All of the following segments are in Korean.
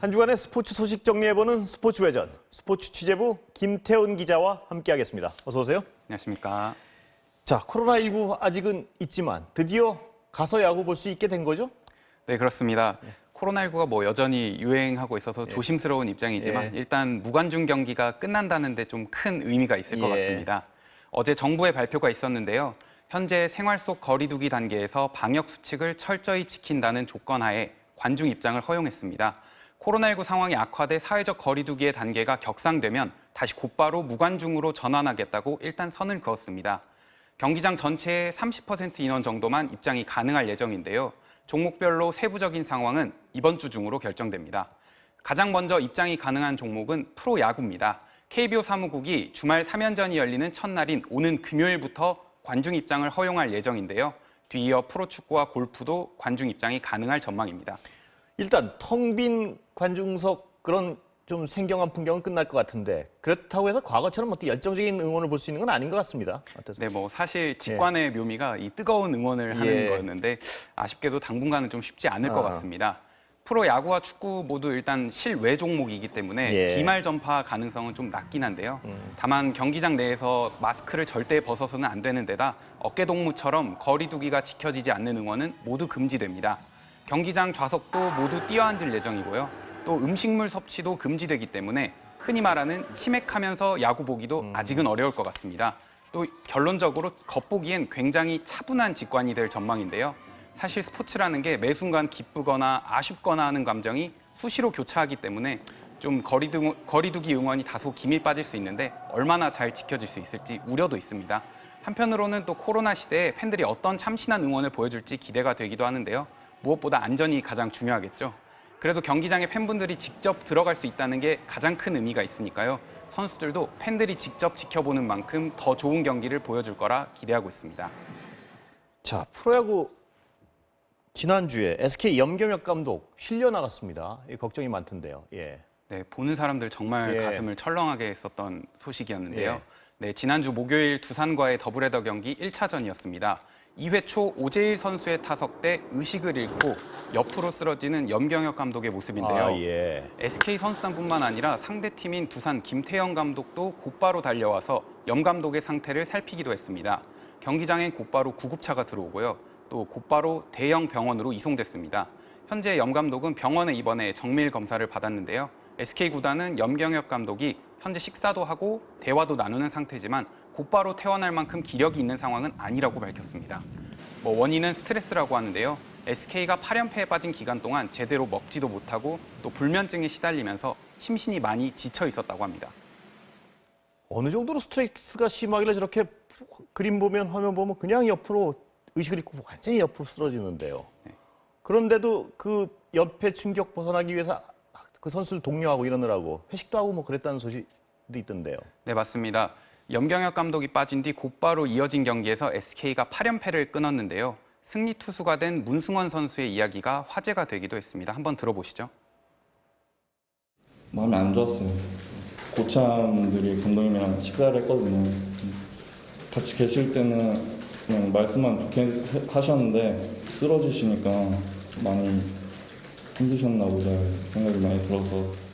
한 주간의 스포츠 소식 정리해보는 스포츠 외전, 스포츠 취재부 김태훈 기자와 함께하겠습니다. 어서 오세요. 안녕하십니까. 자, 코로나19 아직은 있지만 드디어 가서 야구 볼 수 있게 된 거죠? 네, 그렇습니다. 코로나19가 여전히 유행하고 있어서 조심스러운 입장이지만 일단 무관중 경기가 끝난다는 데 좀 큰 의미가 있을 것 같습니다. 어제 정부의 발표가 있었는데요. 현재 생활 속 거리 두기 단계에서 방역 수칙을 철저히 지킨다는 조건 하에 관중 입장을 허용했습니다. 코로나19 상황이 악화돼 사회적 거리 두기의 단계가 격상되면 다시 곧바로 무관중으로 전환하겠다고 일단 선을 그었습니다. 경기장 전체의 30% 인원 정도만 입장이 가능할 예정인데요. 종목별로 세부적인 상황은 이번 주 중으로 결정됩니다. 가장 먼저 입장이 가능한 종목은 프로야구입니다. KBO 사무국이 주말 3연전이 열리는 첫날인 오는 금요일부터 관중 입장을 허용할 예정인데요. 뒤이어 프로축구와 골프도 관중 입장이 가능할 전망입니다. 일단 텅 빈 관중석 그런 좀 생경한 풍경은 끝날 것 같은데 그렇다고 해서 과거처럼 어떤 열정적인 응원을 볼 수 있는 건 아닌 것 같습니다. 어떠세요? 네, 사실 직관의 묘미가 이 뜨거운 응원을 하는 거였는데 아쉽게도 당분간은 좀 쉽지 않을 것 같습니다. 프로 야구와 축구 모두 일단 실외 종목이기 때문에 비말 전파 가능성은 좀 낮긴 한데요. 다만 경기장 내에서 마스크를 절대 벗어서는 안 되는 데다 어깨 동무처럼 거리 두기가 지켜지지 않는 응원은 모두 금지됩니다. 경기장 좌석도 모두 뛰어앉을 예정이고요. 또 음식물 섭취도 금지되기 때문에 흔히 말하는 치맥하면서 야구 보기도 아직은 어려울 것 같습니다. 또 결론적으로 겉보기엔 굉장히 차분한 직관이 될 전망인데요. 사실 스포츠라는 게 매 순간 기쁘거나 아쉽거나 하는 감정이 수시로 교차하기 때문에 좀 거리두기 응원이 다소 김이 빠질 수 있는데 얼마나 잘 지켜질 수 있을지 우려도 있습니다. 한편으로는 또 코로나 시대에 팬들이 어떤 참신한 응원을 보여줄지 기대가 되기도 하는데요. 무엇보다 안전이 가장 중요하겠죠. 그래도 경기장에 팬분들이 직접 들어갈 수 있다는 게 가장 큰 의미가 있으니까요. 선수들도 팬들이 직접 지켜보는 만큼 더 좋은 경기를 보여줄 거라 기대하고 있습니다. 자, 프로야구 지난주에 SK 염경엽 감독 실려 나갔습니다. 걱정이 많던데요. 네, 보는 사람들 정말 가슴을 철렁하게 했었던 소식이었는데요. 네, 지난주 목요일 두산과의 더블헤더 경기 1차전이었습니다. 2회 초 오재일 선수의 타석 때 의식을 잃고 옆으로 쓰러지는 염경엽 감독의 모습인데요. SK 선수단뿐만 아니라 상대팀인 두산 김태형 감독도 곧바로 달려와서 염 감독의 상태를 살피기도 했습니다. 경기장엔 곧바로 구급차가 들어오고요. 또 곧바로 대형 병원으로 이송됐습니다. 현재 염 감독은 병원에 입원해 정밀 검사를 받았는데요. SK 구단은 염경엽 감독이 현재 식사도 하고 대화도 나누는 상태지만 곧바로 퇴원할 만큼 기력이 있는 상황은 아니라고 밝혔습니다. 원인은 스트레스라고 하는데요. SK가 8연패에 빠진 기간 동안 제대로 먹지도 못하고 또 불면증에 시달리면서 심신이 많이 지쳐 있었다고 합니다. 어느 정도로 스트레스가 심하길래 저렇게 그림 보면 화면 보면 그냥 옆으로 의식을 잃고 완전히 옆으로 쓰러지는데요. 그런데도 그 옆에 충격 벗어나기 위해서 그 선수를 독려하고 이러느라고 회식도 하고 그랬다는 소식도 있던데요. 네, 맞습니다. 염경엽 감독이 빠진 뒤 곧바로 이어진 경기에서 SK가 8연패를 끊었는데요. 승리 투수가 된 문승원 선수의 이야기가 화제가 되기도 했습니다. 한번 들어보시죠. 마음이 안 좋았어요. 고참들이 감독님이랑 식사를 했거든요. 같이 계실 때는 그냥 말씀만 좋게 하셨는데 쓰러지시니까 많이 힘드셨나 보다 생각이 많이 들어서.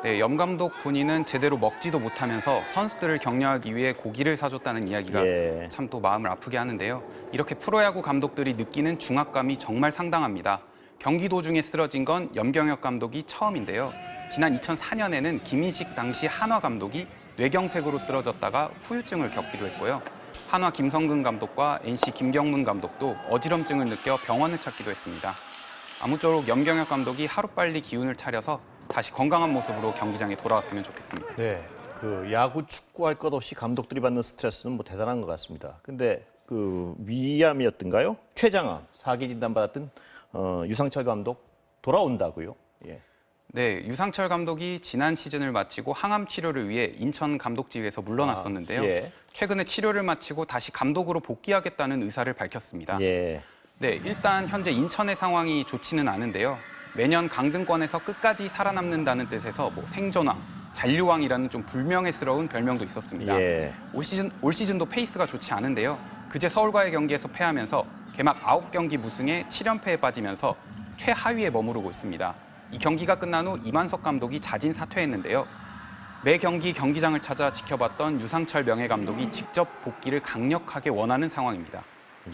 네, 염 감독 본인은 제대로 먹지도 못하면서 선수들을 격려하기 위해 고기를 사줬다는 이야기가 참 또 마음을 아프게 하는데요. 이렇게 프로야구 감독들이 느끼는 중압감이 정말 상당합니다. 경기 도중에 쓰러진 건 염경엽 감독이 처음인데요. 지난 2004년에는 김인식 당시 한화 감독이 뇌경색으로 쓰러졌다가 후유증을 겪기도 했고요. 한화 김성근 감독과 NC 김경문 감독도 어지럼증을 느껴 병원을 찾기도 했습니다. 아무쪼록 염경엽 감독이 하루빨리 기운을 차려서 다시 건강한 모습으로 경기장에 돌아왔으면 좋겠습니다. 네, 야구, 축구 할 것 없이 감독들이 받는 스트레스는 대단한 것 같습니다. 근데 위암이었던가요? 췌장암, 4기 진단받았던 유상철 감독 돌아온다고요? 네, 유상철 감독이 지난 시즌을 마치고 항암 치료를 위해 인천 감독직에서 물러났었는데요. 최근에 치료를 마치고 다시 감독으로 복귀하겠다는 의사를 밝혔습니다. 네, 일단 현재 인천의 상황이 좋지는 않은데요. 매년 강등권에서 끝까지 살아남는다는 뜻에서 생존왕, 잔류왕이라는 좀 불명예스러운 별명도 있었습니다. 올 시즌도 페이스가 좋지 않은데요. 그제 서울과의 경기에서 패하면서 개막 9경기 무승에 7연패에 빠지면서 최하위에 머무르고 있습니다. 이 경기가 끝난 후 이만석 감독이 자진 사퇴했는데요. 매 경기 경기장을 찾아 지켜봤던 유상철 명예감독이 직접 복귀를 강력하게 원하는 상황입니다.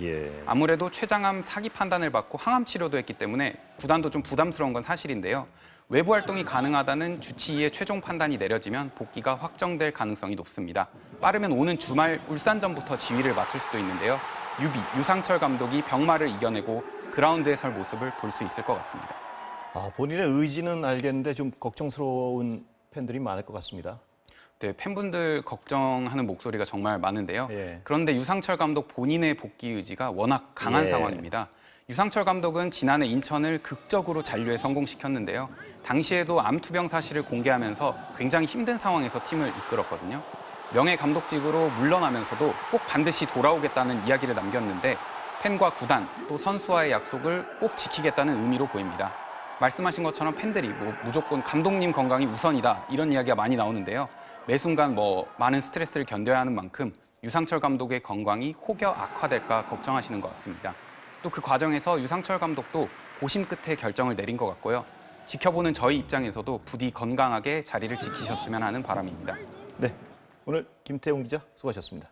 예. 아무래도 췌장암 사기 판단을 받고 항암 치료도 했기 때문에 구단도 좀 부담스러운 건 사실인데요. 외부 활동이 가능하다는 주치의의 최종 판단이 내려지면 복귀가 확정될 가능성이 높습니다. 빠르면 오는 주말 울산전부터 지휘를 맡을 수도 있는데요. 유상철 감독이 병마를 이겨내고 그라운드에 설 모습을 볼 수 있을 것 같습니다. 본인의 의지는 알겠는데 좀 걱정스러운 팬들이 많을 것 같습니다. 네, 팬분들 걱정하는 목소리가 정말 많은데요. 예. 그런데 유상철 감독 본인의 복귀 의지가 워낙 강한 예. 상황입니다. 유상철 감독은 지난해 인천을 극적으로 잔류에 성공시켰는데요. 당시에도 암 투병 사실을 공개하면서 굉장히 힘든 상황에서 팀을 이끌었거든요. 명예 감독직으로 물러나면서도 꼭 반드시 돌아오겠다는 이야기를 남겼는데 팬과 구단 또 선수와의 약속을 꼭 지키겠다는 의미로 보입니다. 말씀하신 것처럼 팬들이 무조건 감독님 건강이 우선이다 이런 이야기가 많이 나오는데요. 매 순간 많은 스트레스를 견뎌야 하는 만큼 유상철 감독의 건강이 혹여 악화될까 걱정하시는 것 같습니다. 또 그 과정에서 유상철 감독도 고심 끝에 결정을 내린 것 같고요. 지켜보는 저희 입장에서도 부디 건강하게 자리를 지키셨으면 하는 바람입니다. 네, 오늘 김태웅 기자 수고하셨습니다.